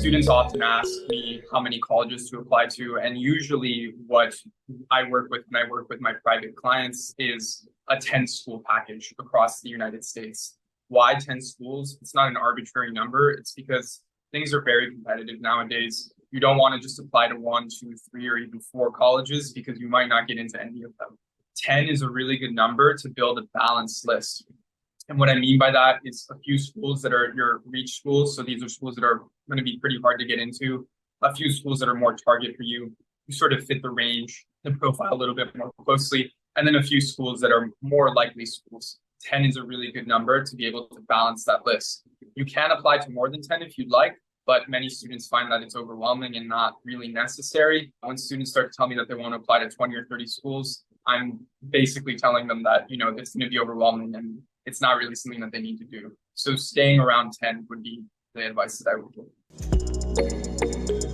Students often ask me how many colleges to apply to, and usually what I work with when I work with my private clients is a 10 school package across the United States. Why 10 schools? It's not an arbitrary number. It's because things are very competitive nowadays. You don't want to just apply to one, two, three, or even four colleges because you might not get into any of them. 10 is a really good number to build a balanced list. And what I mean by that is a few schools that are your reach schools. So these are schools that are going to be pretty hard to get into. A few schools that are more target for you. You sort of fit the range, the profile a little bit more closely. And then a few schools that are more likely schools. 10 is a really good number to be able to balance that list. You can apply to more than 10 if you'd like, but many students find that it's overwhelming and not really necessary. When students start to tell me that they want to apply to 20 or 30 schools, I'm basically telling them that, it's going to be overwhelming and it's not really something that they need to do. So staying around 10 would be the advice that I would give.